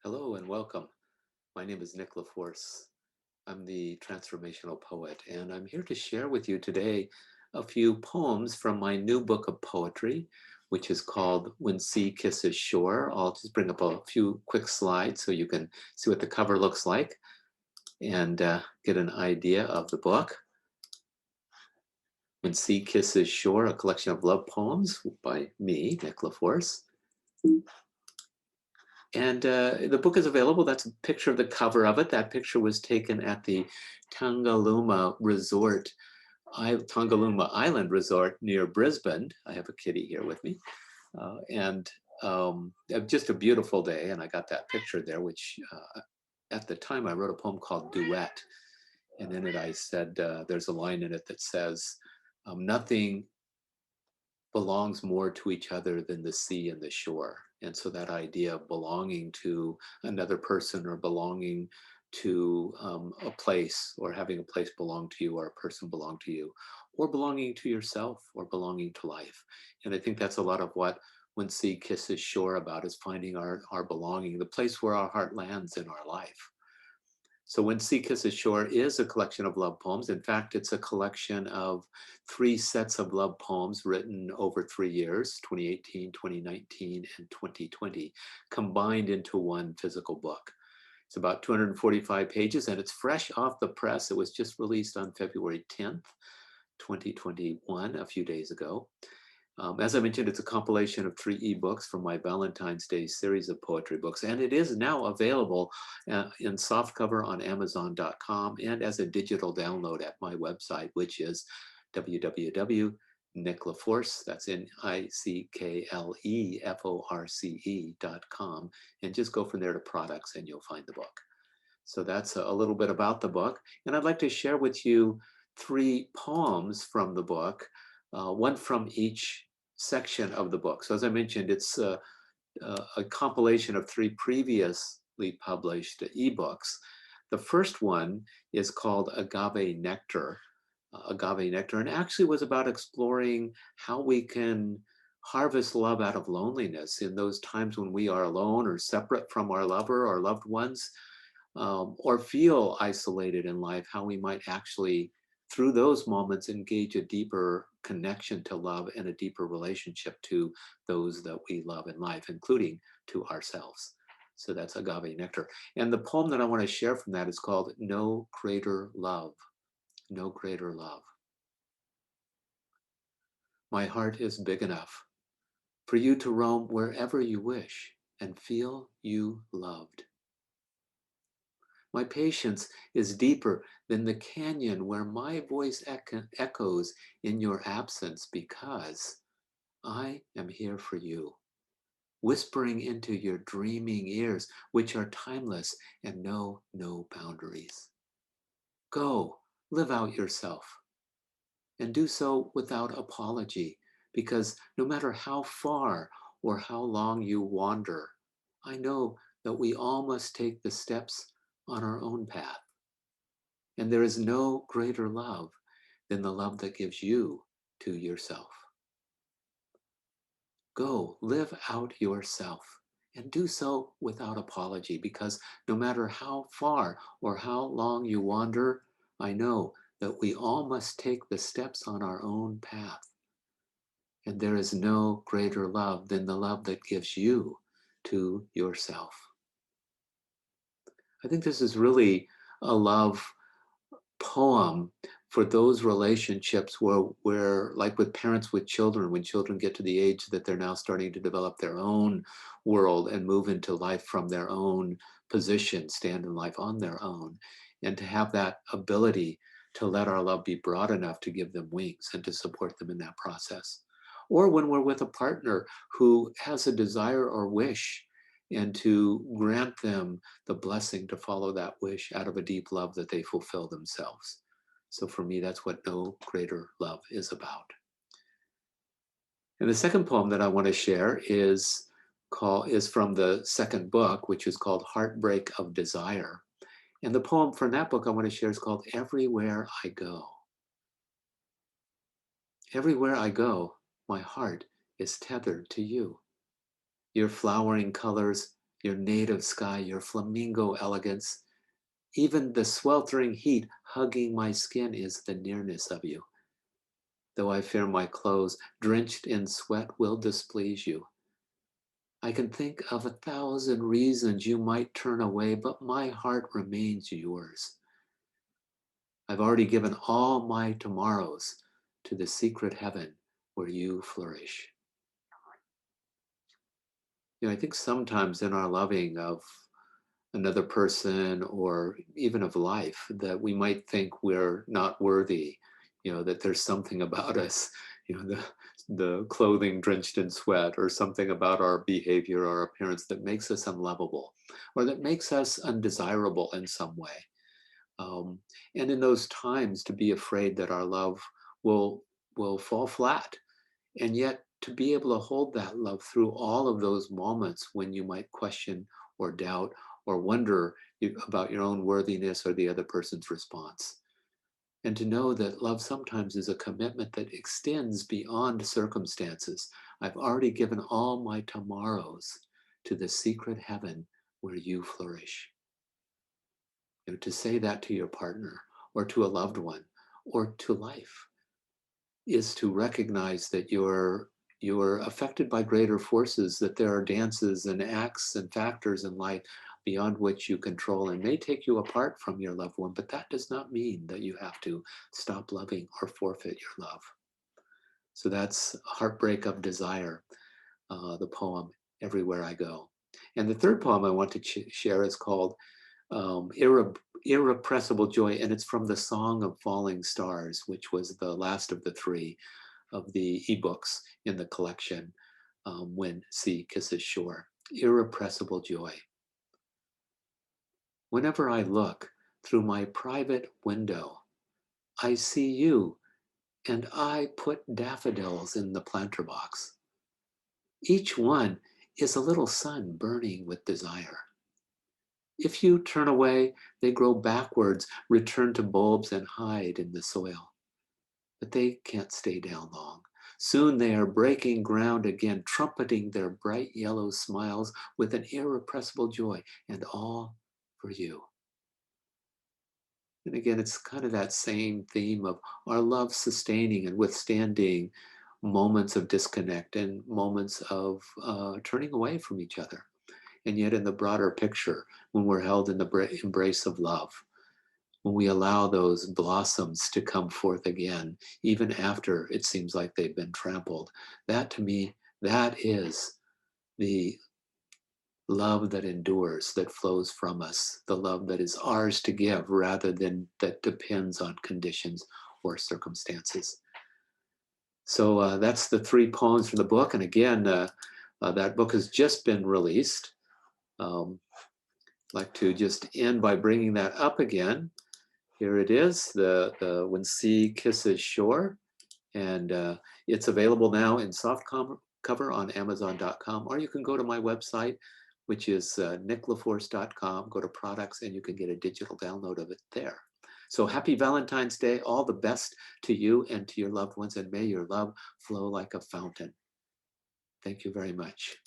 Hello and welcome. My name is Nick LaForce. I'm the transformational poet, and I'm here to share with you today a few poems from my new book of poetry, which is called When Sea Kisses Shore. I'll just bring up a few quick slides so you can see what the cover looks like and get an idea of the book. When Sea Kisses Shore, a collection of love poems by me, Nick LaForce. And the book is available. That's a picture of the cover of it. That picture was taken at the Tangaluma Resort, Tangaluma Island Resort near Brisbane. I have a kitty here with me. And just a beautiful day. And I got that picture there, which at the time I wrote a poem called Duet. And in it I said, there's a line in it that says, nothing belongs more to each other than the sea and the shore. And so that idea of belonging to another person or belonging to a place or having a place belong to you or a person belong to you or belonging to yourself or belonging to life. And I think that's a lot of what When Sea Kisses Shore about is finding our belonging, the place where our heart lands in our life. So When Sea Kisses Shore is a collection of love poems. In fact, it's a collection of 3 sets of love poems written over 3 years, 2018, 2019, and 2020, combined into one physical book. It's about 245 pages and it's fresh off the press. It was just released on February 10th, 2021, a few days ago. As I mentioned, it's a compilation of 3 ebooks from my Valentine's Day series of poetry books, and it is now available in softcover on Amazon.com and as a digital download at my website, which is www.nicklaforce, that's NICKLEFORCE.com, and just go from there to products and you'll find the book. So that's a little bit about the book, and I'd like to share with you 3 poems from the book, one from each section of the book. So as I mentioned, it's a compilation of 3 previously published ebooks. The first one is called Agave Nectar. Agave Nectar, and actually was about exploring how we can harvest love out of loneliness in those times when we are alone or separate from our lover or loved ones, or feel isolated in life, how we might actually, through those moments, engage a deeper connection to love and a deeper relationship to those that we love in life, including to ourselves. So that's Agave Nectar. And the poem that I want to share from that is called No Greater Love. No Greater Love. My heart is big enough for you to roam wherever you wish and feel you loved. My patience is deeper than the canyon where my voice echoes in your absence because I am here for you, whispering into your dreaming ears, which are timeless and know no boundaries. Go, live out yourself, and do so without apology, because no matter how far or how long you wander, I know that we all must take the steps on our own path. And there is no greater love than the love that gives you to yourself. Go, live out yourself and do so without apology, because no matter how far or how long you wander, I know that we all must take the steps on our own path. And there is no greater love than the love that gives you to yourself. I think this is really a love poem for those relationships where like with parents with children, when children get to the age that they're now starting to develop their own world and move into life from their own position, stand in life on their own, and to have that ability to let our love be broad enough to give them wings and to support them in that process. Or when we're with a partner who has a desire or wish, and to grant them the blessing to follow that wish out of a deep love that they fulfill themselves. So for me, that's what No Greater Love is about. And the second poem that I want to share is from the second book, which is called Heartbreak of Desire. And the poem from that book I want to share is called Everywhere I Go. Everywhere I go, my heart is tethered to you. Your flowering colors, your native sky, your flamingo elegance. Even the sweltering heat hugging my skin is the nearness of you. Though I fear my clothes, drenched in sweat, will displease you. I can think of 1,000 reasons you might turn away, but my heart remains yours. I've already given all my tomorrows to the secret heaven where you flourish. I think sometimes in our loving of another person or even of life that we might think we're not worthy, that there's something about us, the clothing drenched in sweat, or something about our behavior or appearance that makes us unlovable or that makes us undesirable in some way. Um, and in those times to be afraid that our love will fall flat, and yet to be able to hold that love through all of those moments when you might question or doubt or wonder about your own worthiness or the other person's response. And to know that love sometimes is a commitment that extends beyond circumstances. I've already given all my tomorrows to the secret heaven where you flourish. To say that to your partner or to a loved one or to life is to recognize that you're affected by greater forces, that there are dances and acts and factors in life beyond which you control and may take you apart from your loved one, but that does not mean that you have to stop loving or forfeit your love. So that's Heartbreak of Desire, the poem Everywhere I Go. And the third poem I want to share is called Irrepressible Joy, and it's from the Song of Falling Stars, which was the last of the three of the ebooks in the collection, When Sea Kisses Shore. Irrepressible Joy. Whenever I look through my private window, I see you, and I put daffodils in the planter box. Each one is a little sun burning with desire. If you turn away, they grow backwards, return to bulbs, and hide in the soil. But they can't stay down long. Soon they are breaking ground again, trumpeting their bright yellow smiles with an irrepressible joy, and all for you. And again, it's kind of that same theme of our love sustaining and withstanding moments of disconnect and moments of turning away from each other. And yet in the broader picture, when we're held in the embrace of love, when we allow those blossoms to come forth again, even after it seems like they've been trampled, that to me, that is the love that endures, that flows from us, the love that is ours to give rather than that depends on conditions or circumstances. So that's the three poems from the book. And again, that book has just been released. I'd like to just end by bringing that up again. Here it is, the When Sea Kisses Shore, and it's available now in soft cover on Amazon.com, or you can go to my website, which is nicklaforce.com, go to products, and you can get a digital download of it there. So happy Valentine's Day, all the best to you and to your loved ones, and may your love flow like a fountain. Thank you very much.